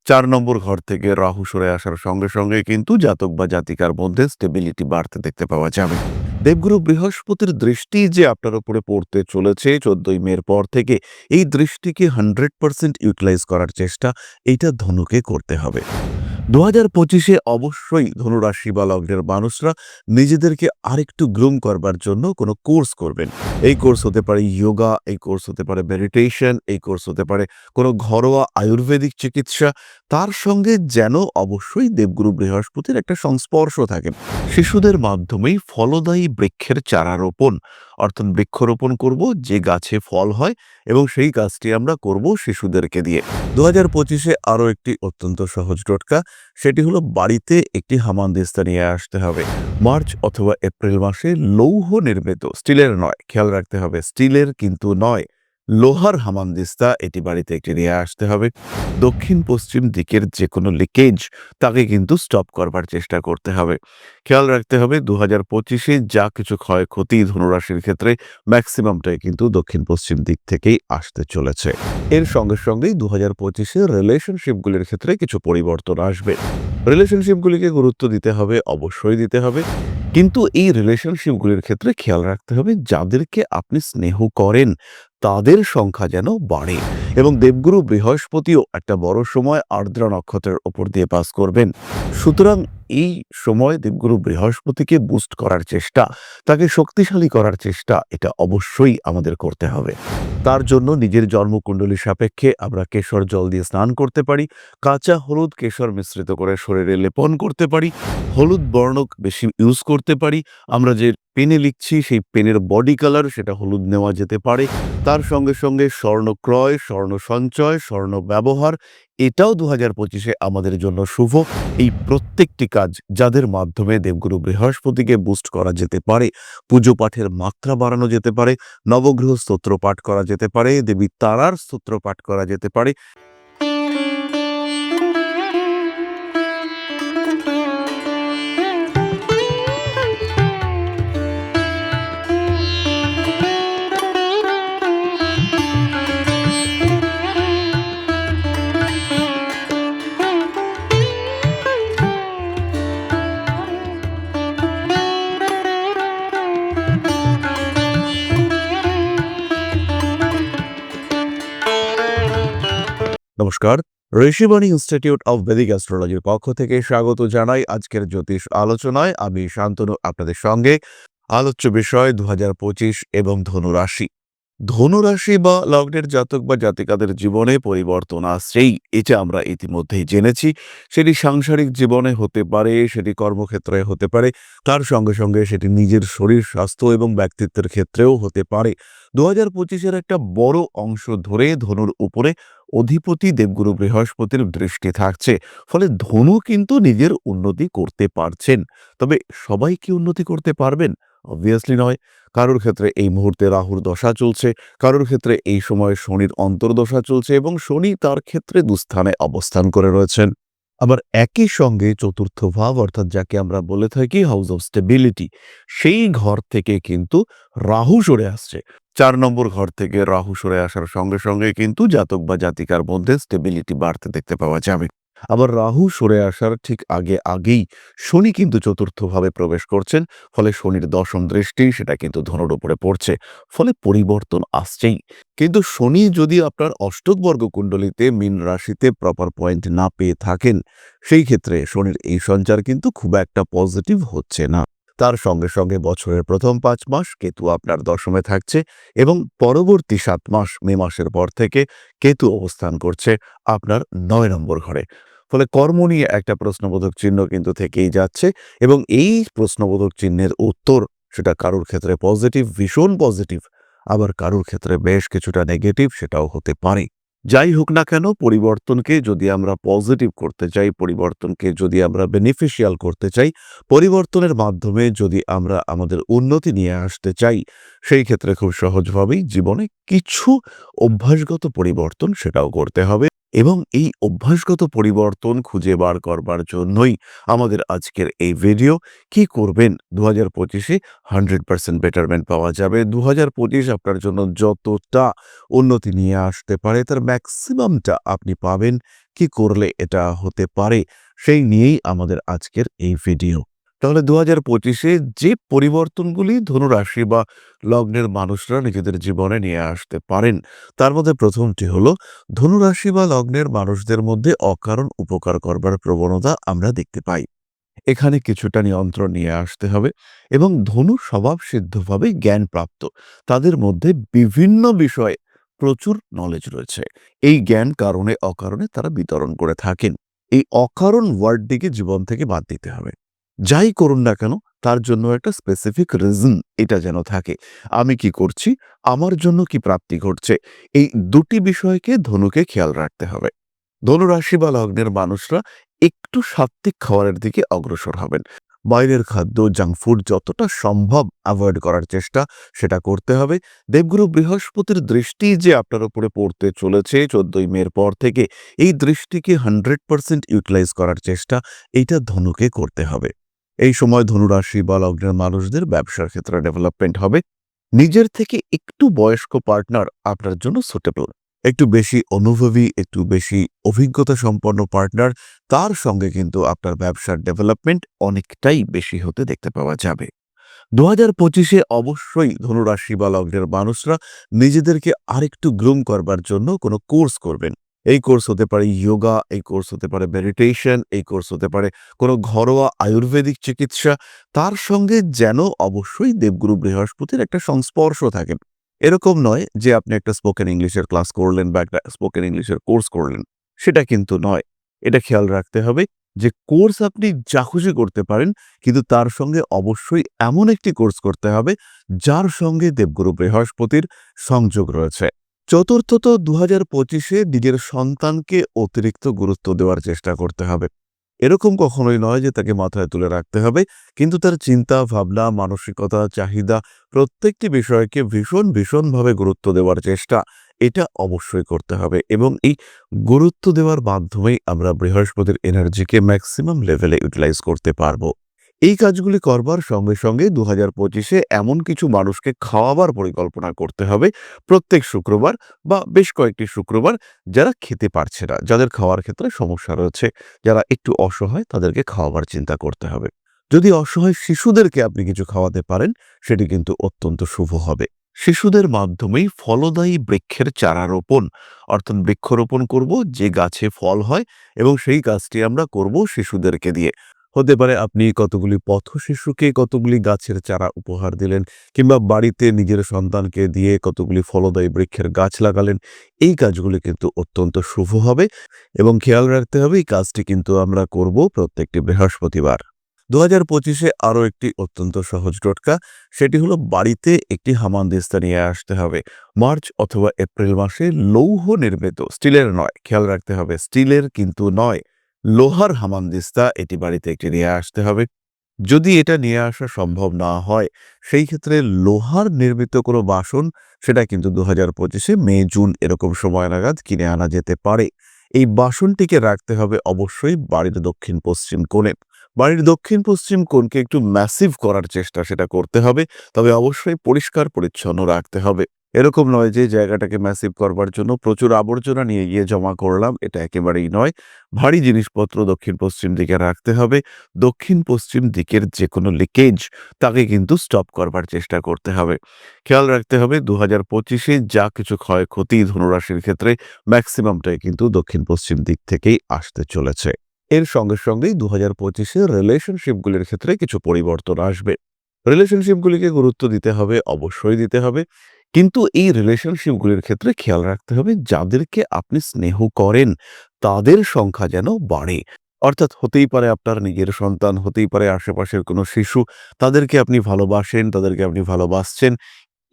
৪ নম্বর ঘর থেকে রাহু সরে আসার সঙ্গে সঙ্গে কিন্তু জাতক বা জাতিকার মধ্যে স্টেবিলিটি বাড়তে দেখতে পাওয়া যাবে। দেবগুরু বৃহস্পতির দৃষ্টি যে আপনার উপরে পড়তে চলেছে ১৪ই মের পর থেকে, এই দৃষ্টিকে 100% ইউটিলাইজ করার চেষ্টা এইটা ধনুকে করতে হবে। ২০২৫-এ অবশ্যই ধনুরাশি বা লগ্নের মানুষরা নিজেদেরকে আরেকটু গ্রুম করবার জন্য কোনো কোর্স করবেন। এই কোর্স হতে পারে ইয়োগা, এই কোর্স হতে পারে মেডিটেশন, এই কোর্স হতে পারে কোনো ঘরোয়া আয়ুর্বেদিক চিকিৎসা। তার সঙ্গে যেন অবশ্যই দেবগুরু বৃহস্পতির একটা সংস্পর্শ থাকে। শিশুদের মাধ্যমেই ফলদায়ী বৃক্ষের চারা রোপণ, অর্থাৎ বৃক্ষরোপণ করব যে গাছে ফল হয়, এবং সেই কাজটি আমরা করব শিশুদেরকে দিয়ে। ২০২৫-এ আরও একটি অত্যন্ত সহজ টোটকা, সেটি হলো বাড়িতে একটি হামানদিস্তা নিয়ে আসতে হবে। মার্চ অথবা এপ্রিল মাসে লৌহ নির্মিত, স্টিলের নয়, খেয়াল রাখতে হবে স্টিলের কিন্তু নয়, লোহার হামানদিস্তা এটি বাড়িতে একটি নিয়ে আসতে হবে। দক্ষিণ পশ্চিম দিকের যে কোনো লিকেজ তাকে কিন্তু স্টপ করবার চেষ্টা করতে হবে। খেয়াল রাখতে হবে ২০২৫-এ যা কিছু ক্ষয়ক্ষতি ধনুরাশির ক্ষেত্রে ম্যাক্সিমামটাই কিন্তু দক্ষিণ পশ্চিম দিক থেকেই আসতে চলেছে। এর সঙ্গে সঙ্গেই ২০২৫-এ রিলেশনশিপগুলির ক্ষেত্রে কিছু পরিবর্তন আসবে। রিলেশনশিপগুলিকে গুরুত্ব দিতে হবে, অবশ্যই দিতে হবে, কিন্তু এই রিলেশনশিপগুলির ক্ষেত্রে খেয়াল রাখতে হবে যাদেরকে আপনি স্নেহ করেন তাদের সংখ্যা যেন বাড়ে। এবং দেবগুরু বৃহস্পতিও একটা বড় সময় আর্দ্রা নক্ষত্রের ওপর দিয়ে পাস করবেন। সুতরাং এই সময় দেবগুরু বৃহস্পতিকে বুস্ট করার চেষ্টা, তাকে শক্তিশালী করার চেষ্টা, এটা অবশ্যই আমাদের করতে হবে। তার জন্য নিজের জন্মকুণ্ডলী সাপেক্ষে আমরা কেশর জল দিয়ে স্নান করতে পারি, কাঁচা হলুদ কেশর মিশ্রিত করে শরীরে লেপন করতে পারি, হলুদ বর্ণ বেশি ইউজ করতে পারি। আমরা যে পেনে লিখছি সেই পেনের বডি কালার সেটা হলুদ নেওয়া যেতে পারে। তার সঙ্গে সঙ্গে স্বর্ণ ক্রয়, স্বর্ণ সঞ্চয়, স্বর্ণ ব্যবহার, এটাও ২০২৫-এ আমাদের জন্য শুভ। এই প্রত্যেকটি কাজ যাদের মাধ্যমে দেবগুরু বৃহস্পতিকে বুস্ট করা যেতে পারে, পুজো পাঠের মাত্রা বাড়ানো যেতে পারে, নবগ্রহ স্তোত্র পাঠ করা যেতে পারে, দেবী তারার স্তোত্র পাঠ করা যেতে পারে। নমস্কার, ঋষিবাণী ইনস্টিটিউট অব বেদিক অ্যাস্ট্রোলজির পক্ষ থেকে স্বাগত জানাই আজকের জ্যোতিষ আলোচনায়। আমি শান্তনু আপনাদের সঙ্গে। আলোচ্য বিষয় ২০২৫ এবং ধনুরাশি। ধনুরাশি বা লগ্নের জাতক বা জাতিকাদের জীবনে পরিবর্তন আসছেই, এটা আমরা ইতিমধ্যেই জেনেছি। সেটি সাংসারিক জীবনে হতে পারে, সেটি কর্মক্ষেত্রে হতে পারে, তার সঙ্গে সঙ্গে সেটি নিজের শরীর স্বাস্থ্য এবং ব্যক্তিত্বের ক্ষেত্রেও হতে পারে। ২০২৫-এর একটা বড় অংশ ধরে ধনুর উপরে অধিপতি দেবগুরু বৃহস্পতির দৃষ্টি থাকছে। ফলে ধনু কিন্তু নিজের উন্নতি করতে পারছেন। তবে সবাই কি উন্নতি করতে পারবেন? অবভিয়াসলি নয়। কারোর ক্ষেত্রে এই মুহূর্তে রাহুর দশা চলছে, কারোর ক্ষেত্রে এই সময় শনির অন্তর্দশা চলছে এবং শনি তার ক্ষেত্রে দুস্থানে অবস্থান করে রয়েছেন। আবার একই সঙ্গে চতুর্থ ভাব, অর্থাৎ যাকে আমরা বলে থাকি হাউস অফ স্টেবিলিটি, সেই ঘর থেকে কিন্তু রাহু সরে আসছে। ৪ নম্বর ঘর থেকে রাহু সরে আসার সঙ্গে সঙ্গে কিন্তু জাতক বা জাতিকার মধ্যে স্টেবিলিটি বাড়তে দেখতে পাওয়া যাবে। আবার রাহু সরে আসার ঠিক আগেই শনি কিন্তু চতুর্থভাবে প্রবেশ করছেন। ফলে শনির দশম দৃষ্টি সেটা কিন্তু ধনুর উপরে পড়ছে। ফলে পরিবর্তন আসছেই। কিন্তু শনি যদি আপনার অষ্টক বর্গ কুণ্ডলিতে মীন রাশিতে প্রপার পয়েন্ট না পেয়ে থাকেন, সেই ক্ষেত্রে শনির এই সঞ্চার কিন্তু খুব একটা পজিটিভ হচ্ছে না। তার সঙ্গে সঙ্গে বছরের প্রথম ৫ মাস কেতু আপনার দশমে থাকছে এবং পরবর্তী ৭ মাস মে মাসের পর থেকে কেতু অবস্থান করছে আপনার ৯ নম্বর ঘরে। ফলে কর্ম নিয়ে একটা প্রশ্নবোধক চিহ্ন কিন্তু থেকেই যাচ্ছে এবং এই প্রশ্নবোধক চিহ্নের উত্তর সেটা কারোর ক্ষেত্রে পজিটিভ, ভীষণ পজিটিভ, আবার কারোর ক্ষেত্রে বেশ কিছুটা নেগেটিভ, সেটাও হতে পারে। যাই হোক না কেন, পরিবর্তনকে যদি আমরা পজিটিভ করতে চাই, পরিবর্তনকে যদি আমরা বেনিফিশিয়াল করতে চাই, পরিবর্তনের মাধ্যমে যদি আমরা আমাদের উন্নতি নিয়ে আসতে চাই, সেই ক্ষেত্রে খুব সহজভাবেই জীবনে কিছু অভ্যাসগত পরিবর্তন সেটাও করতে হবে। এবং এই অভ্যাসগত পরিবর্তন খুঁজে বার করবার জন্যই আমাদের আজকের এই ভিডিও। কি করবেন 2025-এ 100% বেটারমেন্ট পাওয়া যাবে? 2025 আপনার জন্য যতটা উন্নতি নিয়ে আসতে পারে তার ম্যাক্সিমামটা আপনি পাবেন। কি করলে এটা হতে পারে? সেই নিয়েই আমাদের আজকের এই ভিডিও। তাহলে 2025-এ যে পরিবর্তনগুলি ধনুরাশি বা লগ্নের মানুষরা নিজেদের জীবনে নিয়ে আসতে পারেন, তার মধ্যে প্রথমটি হলো ধনুরাশি বা লগ্নের মানুষদের মধ্যে অকারণ উপকার করবার প্রবণতা আমরা দেখতে পাই। এখানে কিছুটা নিয়ন্ত্রণ নিয়ে আসতে হবে এবং ধনু স্বভাবসিদ্ধভাবে জ্ঞানপ্রাপ্ত। তাদের মধ্যে বিভিন্ন বিষয়ে প্রচুর নলেজ রয়েছে। এই জ্ঞান কারণে অকারণে তারা বিতরণ করে থাকেন। এই অকারণ ওয়ার্ডটিকে জীবন থেকে বাদ দিতে হবে। যাই করুন না কেন তার জন্য একটা স্পেসিফিক রিজন এটা যেন থাকে। আমি কি করছি, আমার জন্য কি প্রাপ্তি ঘটছে, এই দুটি বিষয়কে ধনুকে খেয়াল রাখতে হবে। ধনুরাশি বা লগ্নের মানুষরা একটু সাত্ত্বিক খাবারের দিকে অগ্রসর হবেন। বাইরের খাদ্য, জাঙ্ক ফুড যতটা সম্ভব অ্যাভয়েড করার চেষ্টা সেটা করতে হবে। দেবগুরু বৃহস্পতির দৃষ্টি যে আপনার উপরে পড়তে চলেছে 14ই মের পর থেকে, এই দৃষ্টিকে 100% ইউটিলাইজ করার চেষ্টা এইটা ধনুকে করতে হবে। এই সময় ধনুরাশি বা লগ্নের মানুষদের ব্যবসার ক্ষেত্রে ডেভেলপমেন্ট হবে। নিজের থেকে একটু বয়স্ক পার্টনার আপনার জন্য সুটেবল। একটু বেশি অনুভবী, একটু বেশি অভিজ্ঞতা সম্পন্ন পার্টনার, তার সঙ্গে কিন্তু আপনার ব্যবসার ডেভেলপমেন্ট অনেকটাই বেশি হতে দেখতে পাওয়া যাবে। 2025-এ অবশ্যই ধনুরাশি বা লগ্নের মানুষরা নিজেদেরকে আরেকটু গ্রুম করবার জন্য কোনো কোর্স করবেন। এই কোর্স হতে পারে যোগা, এই কোর্স হতে পারে মেডিটেশন, এই কোর্স হতে পারে কোনো ঘরোয়া আয়ুর্বেদিক চিকিৎসা। তার সঙ্গে যেন অবশ্যই দেবগুরু বৃহস্পতির একটা সংস্পর্শ থাকে। এরকম নয় যে আপনি একটা স্পোকেন ইংলিশের ক্লাস করলেন বা একটা স্পোকেন ইংলিশের কোর্স করলেন, সেটা কিন্তু নয়। এটা খেয়াল রাখতে হবে যে কোর্স আপনি যা খুশি করতে পারেন, কিন্তু তার সঙ্গে অবশ্যই এমন একটি কোর্স করতে হবে যার সঙ্গে দেবগুরু বৃহস্পতির সংযোগ রয়েছে। চতুর্থত 2025-এ নিজের সন্তানকে অতিরিক্ত গুরুত্ব দেওয়ার চেষ্টা করতে হবে। এরকম কখনোই নয় যে তাকে মাথায় তুলে রাখতে হবে, কিন্তু তার চিন্তা ভাবনা, মানসিকতা, চাহিদা প্রত্যেকটি বিষয়কে ভীষণভাবে গুরুত্ব দেওয়ার চেষ্টা এটা অবশ্যই করতে হবে এবং এই গুরুত্ব দেওয়ার মাধ্যমেই আমরা বৃহস্পতির এনার্জিকে ম্যাক্সিমাম লেভেলে ইউটিলাইজ করতে পারবো। এই কাজগুলি করবার সঙ্গে সঙ্গে 2025-এ এমন কিছু মানুষকে খাওয়াবার পরিকল্পনা করতে হবে প্রত্যেক শুক্রবার বা বেশ কয়েকটি শুক্রবার, যারা খেতে পারছে না, যাদের খাওয়ার ক্ষেত্রে সমস্যা রয়েছে, যারা একটু অসহায়, তাদেরকে খাওয়াবার চিন্তা করতে হবে। যদি অসহায় শিশুদেরকে আপনি কিছু খাওয়াতে পারেন, সেটি কিন্তু অত্যন্ত শুভ হবে। শিশুদের মাধ্যমেই ফলদায়ী বৃক্ষের চারা রোপণ, অর্থাৎ বৃক্ষরোপণ করব যে গাছে ফল হয় এবং সেই কাজটি আমরা করব শিশুদেরকে দিয়ে। হতে পারে আপনি কতগুলি পথ শিশুকে কতগুলি গাছের চারা উপহার দিলেন, কিংবা বাড়িতে নিজের সন্তানকে দিয়ে কতগুলি ফলদায়ী বৃক্ষের গাছ লাগালেন। এই কাজগুলি কিন্তু অত্যন্ত শুভ হবে এবং খেয়াল রাখতে হবে এই কাজটি কিন্তু আমরা করব প্রত্যেকটি বৃহস্পতিবার। 2025-এ আরও একটি অত্যন্ত সহজ টোটকা, সেটি হলো বাড়িতে একটি হামানদিস্তা নিয়ে আসতে হবে। মার্চ অথবা এপ্রিল মাসে লৌহ নির্মিত, স্টিলের নয়, খেয়াল রাখতে হবে স্টিলের কিন্তু নয়, লোহার হামানদিস্তা এটি বাড়িতে একটি নিয়ে আসতে হবে। যদি এটা নিয়ে আসা সম্ভব না হয়, সেই ক্ষেত্রে লোহার নির্মিত কোনো বাসন, সেটা কিন্তু 2025-এ মে জুন এরকম সময় নাগাদ কিনে আনা যেতে পারে। এই বাসনটিকে রাখতে হবে অবশ্যই বাড়ির দক্ষিণ পশ্চিম কোণে। বাড়ির দক্ষিণ পশ্চিম কোণকে একটু ম্যাসিভ করার চেষ্টা সেটা করতে হবে, তবে অবশ্যই পরিষ্কার পরিচ্ছন্ন রাখতে হবে। এরকম নয় যে জায়গাটাকে ম্যাসিভ করবার জন্য প্রচুর আবর্জনা নিয়ে গিয়ে জমা করলাম, এটা একেবারেই নয়। ভারী জিনিসপত্র দক্ষিণ পশ্চিম দিকে রাখতে হবে। দক্ষিণ পশ্চিম দিকের যে কোনো লিকেজ তাকে কিন্তু স্টপ করবার চেষ্টা করতে হবে। খেয়াল রাখতে হবে 2025-এ যা কিছু ক্ষয়ক্ষতি ধনুরাশির ক্ষেত্রে ম্যাক্সিমামটাই কিন্তু দক্ষিণ পশ্চিম দিক থেকেই আসতে চলেছে। এর সঙ্গে সঙ্গেই 2025-এ রিলেশনশিপগুলির ক্ষেত্রে কিছু পরিবর্তন আসবে। রিলেশনশিপগুলিকে গুরুত্ব দিতে হবে, অবশ্যই দিতে হবে, কিন্তু এই রিলেশনশিপগুলির ক্ষেত্রে খেয়াল রাখতে হবে যাদেরকে আপনি স্নেহ করেন তাদের সংখ্যা যেন বাড়ে। অর্থাৎ হতেই পারে আপনার নিজের সন্তান, হতেই পারে আশেপাশের কোনো শিশু, তাদেরকে আপনি ভালোবাসেন, তাদেরকে আপনি ভালোবাসছেন।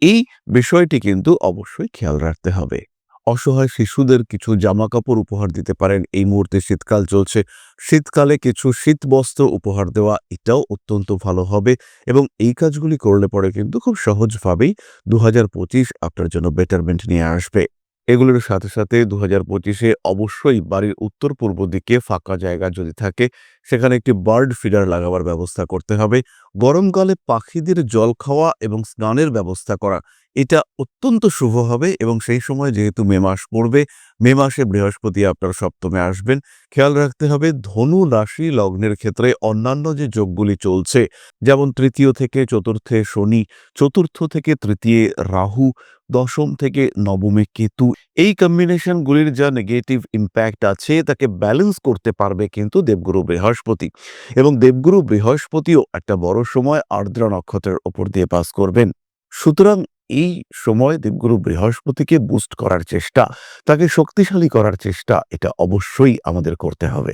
এই বিষয়টি কিন্তু অবশ্যই খেয়াল রাখতে হবে। অসহায় শিশুদের কিছু জামাকাপড় উপহার দিতে পারেন। এই মুহূর্তে শীতকাল চলছে, শীতকালে কিছু শীতবস্ত্র উপহার দেওয়া এটাও অত্যন্ত ভালো হবে এবং এই কাজগুলি করলে পরে কিন্তু খুব সহজভাবেই 2025 আপনার জন্য বেটারমেন্ট নিয়ে আসবে। এগুলোর সাথে সাথে 2025-এ অবশ্যই বাড়ির উত্তর পূর্ব দিকে ফাঁকা জায়গা যদি থাকে সেখানে একটি বার্ড ফিডার লাগাবার ব্যবস্থা করতে হবে। গরমকালে পাখিদের জল খাওয়া এবং স্নানের ব্যবস্থা করা এটা অত্যন্ত শুভ হবে এবং সেই সময় যেহেতু মে মাস পড়বে, মে মাসে বৃহস্পতি আপনার সপ্তমে আসবেন। খেয়াল রাখতে হবে ধনু রাশি লগ্নের ক্ষেত্রে অন্যান্য যে যোগগুলি চলছে, যেমন তৃতীয় থেকে চতুর্থে শনি, চতুর্থ থেকে তৃতীয় রাহু, দশম থেকে নবমে কেতু, এই কম্বিনেশনগুলির যা নেগেটিভ ইম্প্যাক্ট আছে তাকে ব্যালেন্স করতে পারবে কিন্তু দেবগুরু বৃহস্পতি। এবং দেবগুরু বৃহস্পতিও একটা বড় সময় আর্দ্রা নক্ষত্রের ওপর দিয়ে পাস করবেন। সুতরাং এই সময় দেবগুরু বৃহস্পতিকে বুস্ট করার চেষ্টা, তাকে শক্তিশালী করার চেষ্টা এটা অবশ্যই আমাদের করতে হবে।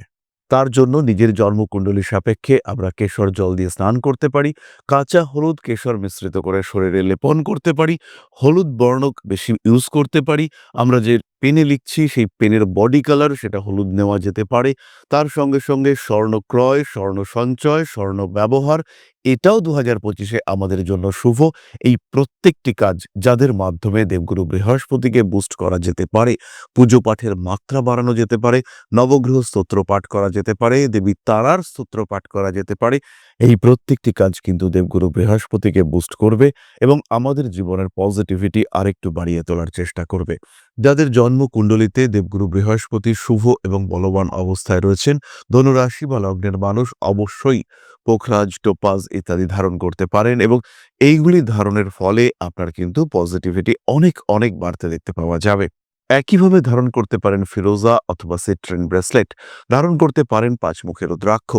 তার জন্য নিজের জন্মকুণ্ডলী সাপেক্ষে আমরা কেশর জল দিয়ে স্নান করতে পারি, কাঁচা হলুদ কেশর মিশ্রিত করে শরীরে লেপন করতে পারি, হলুদ বর্ণ বেশি ইউজ করতে পারি। আমরা যে পেনে লিখছি সেই পেনের বডি কালার সেটা হলুদ নেওয়া যেতে পারে। তার সঙ্গে সঙ্গে স্বর্ণ ক্রয়, স্বর্ণ সঞ্চয়, স্বর্ণ ব্যবহার এটাও 2025-এ আমাদের জন্য শুভ। এই প্রত্যেকটি কাজ যাদের মাধ্যমে দেবগুরু বৃহস্পতিকে বুস্ট করা যেতে পারে, পুজো পাঠের মাত্রা বাড়ানো যেতে পারে, নবগ্রহ স্তোত্র পাঠ করা যেতে পারে, দেবী তারার স্তোত্র পাঠ করা যেতে পারে, এই প্রত্যেকটি কাজ কিন্তু দেবগুরু বৃহস্পতিকে বুস্ট করবে এবং আমাদের জীবনের পজিটিভিটি আরেকটু বাড়িয়ে তোলার চেষ্টা করবে। যাদের জন্মকুণ্ডলিতে দেবগুরু বৃহস্পতি শুভ এবং বলবান অবস্থায় রয়েছেন, ধনুরাশি বা লগ্নের মানুষ অবশ্যই পোখরাজ, টোপাজ ইত্যাদি ধারণ করতে পারেন এবং এইগুলি ধারণের ফলে আপনার কিন্তু পজিটিভিটি অনেক অনেক বাড়তে দেখতে পাওয়া যাবে। একইভাবে ধারণ করতে পারেন ফিরোজা অথবা সিট্রিন ব্রেসলেট, ধারণ করতে পারেন পাঁচমুখী রুদ্রাক্ষ।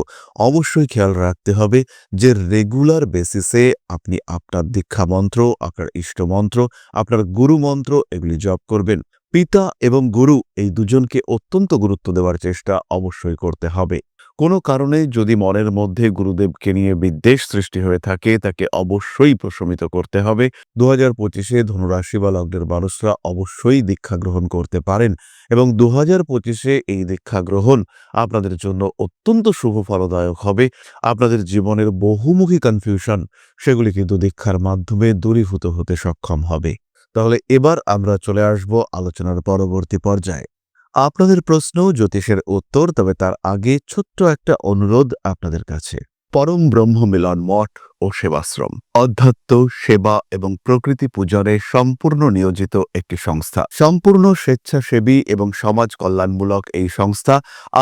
অবশ্যই খেয়াল রাখতে হবে যে রেগুলার বেসিসে আপনি আপনার দীক্ষা মন্ত্র, আপনার ইষ্ট মন্ত্র, আপনার গুরু মন্ত্র এগুলি জপ করবেন। পিতা এবং গুরু এই দুজনকে অত্যন্ত গুরুত্ব দেওয়ার চেষ্টা অবশ্যই করতে হবে। কোনো কারণে যদি মনের মধ্যে গুরুদেবকে নিয়ে বিদ্বেষ সৃষ্টি হয়ে থাকে তাকে অবশ্যই প্রশমিত করতে হবে। 2025-এ ধনুরাশি বা লগ্নের মানুষরা অবশ্যই দীক্ষা গ্রহণ করতে পারেন এবং 2025-এ এই দীক্ষা গ্রহণ আপনাদের জন্য অত্যন্ত শুভ ফলদায়ক হবে। আপনাদের জীবনের বহুমুখী কনফিউশন সেগুলি কিন্তু দীক্ষার মাধ্যমে দূরীভূত হতে সক্ষম হবে। তাহলে এবার আমরা চলে আসব আলোচনার পরবর্তী পর্যায়ে। আপনাদের প্রশ্ন, জ্যোতিষের উত্তর, তবে তার আগে ছোট্ট একটা অনুরোধ আপনাদের কাছে। পরম ব্রহ্ম মিলন মঠ ও সেবাশ্রম অধ্যাত্ম, সেবা এবং প্রকৃতি পূজনে সম্পূর্ণ নিয়োজিত একটি সংস্থা। সম্পূর্ণ স্বেচ্ছাসেবী এবং সমাজ কল্যাণমূলক এই সংস্থা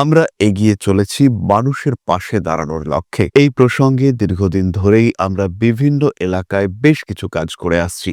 আমরা এগিয়ে চলেছি মানুষের পাশে দাঁড়ানোর লক্ষ্যে। এই প্রসঙ্গে দীর্ঘদিন ধরেই আমরা বিভিন্ন এলাকায় বেশ কিছু কাজ করে আসছি।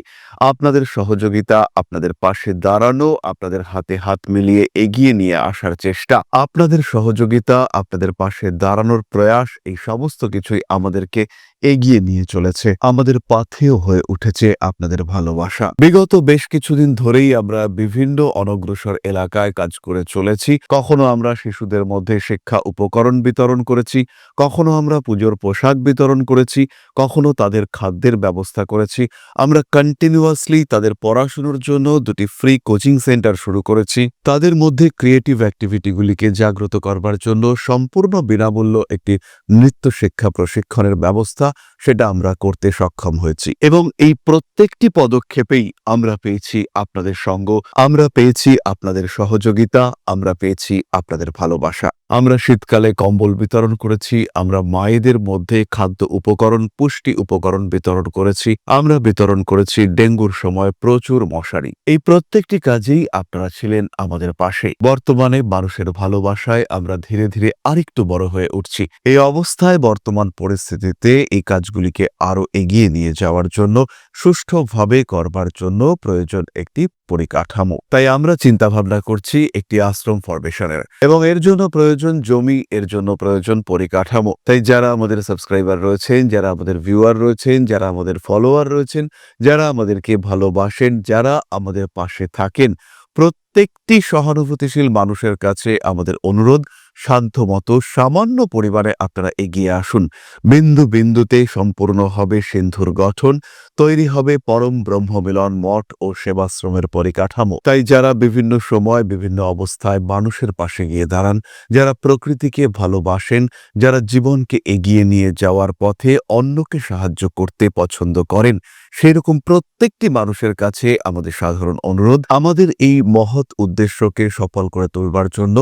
আপনাদের সহযোগিতা, আপনাদের পাশে দাঁড়ানো, আপনাদের হাতে হাত মিলিয়ে এগিয়ে নিয়ে আসার চেষ্টা, আপনাদের সহযোগিতা, আপনাদের পাশে দাঁড়ানোর প্রয়াস, এই সমস্ত কিছুই আমাদেরকে এগিয়ে নিয়ে চলেছে। আমাদের পাথেয় হয়ে উঠেছে আপনাদের ভালোবাসা। বিগত বেশ কিছুদিন ধরেই আমরা বিভিন্ন অনগ্রসর এলাকায় কাজ করে চলেছি। কখনো আমরা শিশুদের মধ্যে শিক্ষা উপকরণ বিতরণ করেছি, কখনো আমরা পুজোর পোশাক বিতরণ করেছি, কখনো তাদের খাদ্যের ব্যবস্থা করেছি। আমরা কন্টিনিউয়াসলি তাদের পড়াশুনোর জন্য 2টি ফ্রি কোচিং সেন্টার শুরু করেছি। তাদের মধ্যে ক্রিয়েটিভ অ্যাক্টিভিটিগুলিকে জাগ্রত করবার জন্য সম্পূর্ণ বিনামূল্য একটি নৃত্য শিক্ষা প্রশিক্ষণের ব্যবস্থা সেটা আমরা করতে সক্ষম হয়েছি এবং এই প্রত্যেকটি পদক্ষেপেই আমরা পেয়েছি আপনাদের সঙ্গ, আমরা পেয়েছি আপনাদের সহযোগিতা, আমরা পেয়েছি আপনাদের ভালোবাসা। আমরা শীতকালে কম্বল বিতরণ করেছি, আমরা মায়েদের মধ্যে খাদ্য উপকরণ, পুষ্টি উপকরণ বিতরণ করেছি, আমরা বিতরণ করেছি ডেঙ্গুর সময় প্রচুর মশারি। এই প্রত্যেকটি কাজেই আপনারা ছিলেন আমাদের পাশে। বর্তমানে মানুষের ভালোবাসায় আমরা ধীরে ধীরে আরেকটু বড় হয়ে উঠছি। এই অবস্থায় বর্তমান পরিস্থিতিতে এই কাজগুলিকে আরো এগিয়ে নিয়ে যাওয়ার জন্য, সুষ্ঠুভাবে করবার জন্য প্রয়োজন একটি পরিকাঠামো। তাই আমরা চিন্তা ভাবনা করছি একটি আশ্রম ফরমেশনের এবং এর জন্য প্রয়োজন জমি, এর জন্য প্রয়োজন পরিকাঠামো। তাই যারা আমাদের সাবস্ক্রাইবার রয়েছেন, যারা আমাদের ভিউয়ার রয়েছেন, যারা আমাদের ফলোয়ার রয়েছেন, যারা আমাদেরকে ভালোবাসেন, যারা আমাদের পাশে থাকেন, প্রত্যেকটি সহানুভূতিশীল মানুষের কাছে আমাদের অনুরোধ, সাধ্যমতো সামান্য পরিমাণে আপনারা এগিয়ে আসুন। বিন্দু বিন্দুতে সম্পূর্ণ হবে সিন্ধুর গঠন, তৈরি হবে পরম ব্রহ্মমিলন মঠ ও সেবাশ্রমের পরিকাঠামো। তাই যারা বিভিন্ন সময় বিভিন্ন অবস্থায় মানুষের পাশে গিয়ে দাঁড়ান, যারা প্রকৃতিকে ভালোবাসেন, যারা জীবনকে এগিয়ে নিয়ে যাওয়ার পথে অন্যকে সাহায্য করতে পছন্দ করেন, সেই রকম প্রত্যেকটি মানুষের কাছে আমাদের সাধারণ অনুরোধ, আমাদের এই মহৎ উদ্দেশ্যকে সফল করে তুলবার জন্য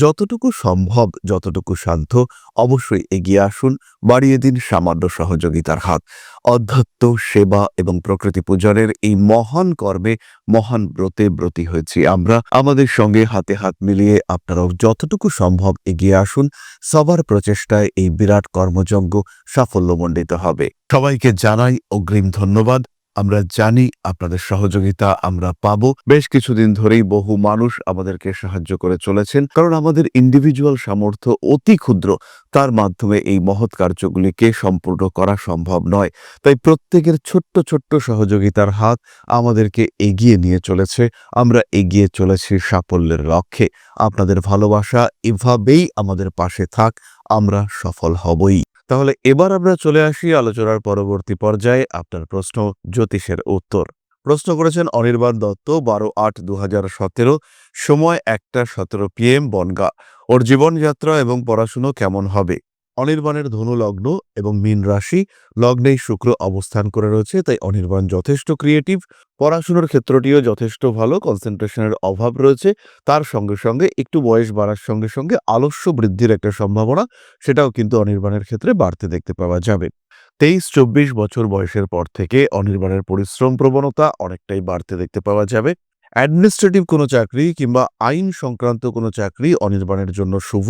যতটুকু সম্ভব, যতটুকু সাধ্য অবশ্যই এগিয়ে আসুন, বাড়িয়ে দিন সামান্য সহযোগিতার হাত। অধ্যাত্ম, সেবা এবং প্রকৃতি পূজনের এই মহান কর্মে, মহান ব্রতে ব্রতী হয়েছি আমরা। আমাদের সঙ্গে হাতে হাত মিলিয়ে আপনারাও যতটুকু সম্ভব এগিয়ে আসুন। সবার প্রচেষ্টায় এই বিরাট কর্মযজ্ঞ সাফল্যমণ্ডিত হবে। সবাইকে জানাই অগ্রিম ধন্যবাদ। আমরা জানি আপনাদের সহযোগিতা আমরা পাবো। বেশ কিছুদিন ধরেই বহু মানুষ আমাদেরকে সাহায্য করে চলেছেন, কারণ আমাদের ইন্ডিভিজুয়াল সামর্থ্য অতি ক্ষুদ্র, তার মাধ্যমে এই মহৎ কার্যগুলিকে সম্পূর্ণ করা সম্ভব নয়। তাই প্রত্যেকের ছোট্ট ছোট্ট সহযোগিতার হাত আমাদেরকে এগিয়ে নিয়ে চলেছে। আমরা এগিয়ে চলেছি সাফল্যের লক্ষ্যে। আপনাদের ভালোবাসা এভাবেই আমাদের পাশে থাক, আমরা সফল হবই। তাহলে এবার আমরা চলে আসি আলোচনার পরবর্তী পর্যায়ে। আপনার প্রশ্ন, জ্যোতিষের উত্তর। প্রশ্ন করেছেন অনির্বাণ দত্ত, 12/8/2017, সময় 1:17 PM, বনগা। ওর জীবনযাত্রা এবং পড়াশুনো কেমন হবে? অনির্বাণের ধনু লগ্ন এবং মীন রাশি, লগ্নেই শুক্র অবস্থান করে রয়েছে, তাই অনির্বাণ যথেষ্ট ক্রিয়েটিভ। পড়াশুনোর ক্ষেত্রটিও যথেষ্ট ভালো, কনসেন্ট্রেশনের অভাব রয়েছে। তার সঙ্গে সঙ্গে একটু বয়স বাড়ার সঙ্গে সঙ্গে আলস্য বৃদ্ধির একটা সম্ভাবনা, সেটাও কিন্তু অনির্বাণের ক্ষেত্রে বাড়তে দেখতে পাওয়া যাবে। 23-24 বছর বয়সের পর থেকে অনির্বাণের পরিশ্রম প্রবণতা অনেকটাই বাড়তে দেখতে পাওয়া যাবে। অ্যাডমিনিস্ট্রেটিভ কোনো চাকরি কিংবা আইন সংক্রান্ত কোনো চাকরি অনির্বাণের জন্য শুভ।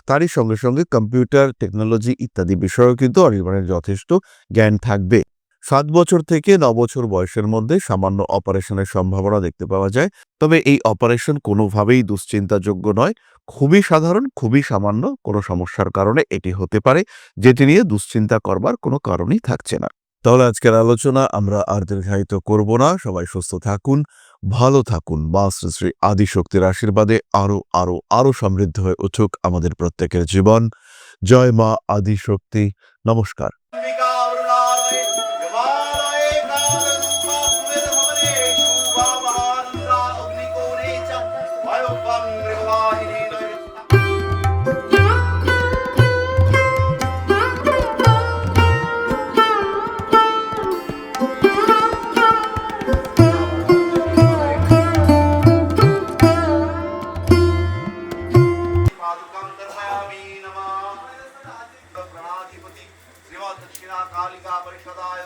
তারই সঙ্গে সঙ্গে কম্পিউটার, টেকনোলজি ইত্যাদি বিষয়েও কিন্তু অনির্বাণের যথেষ্ট জ্ঞান থাকবে। 7 বছর থেকে 9 বছর বয়সের মধ্যে সামান্য অপারেশনের সম্ভাবনা দেখতে পাওয়া যায়, তবে এই অপারেশন কোনোভাবেই দুশ্চিন্তাযোগ্য নয়। খুবই সাধারণ, খুবই সামান্য কোনো সমস্যার কারণে এটি হতে পারে, যেটি নিয়ে দুশ্চিন্তা করবার কোনো কারণই থাকছে না। তাহলে আজকের আলোচনা আমরা আর দীর্ঘায়িত করব না। সবাই সুস্থ থাকুন, ভালো থাকুন। মা শ্রী শ্রী আদিশক্তির আশীর্বাদে আরো আরো আরো সমৃদ্ধ হয়ে উঠুক আমাদের প্রত্যেকের জীবন। জয় মা আদিশক্তি। নমস্কার। दक्षिणा कालिका परिषदाय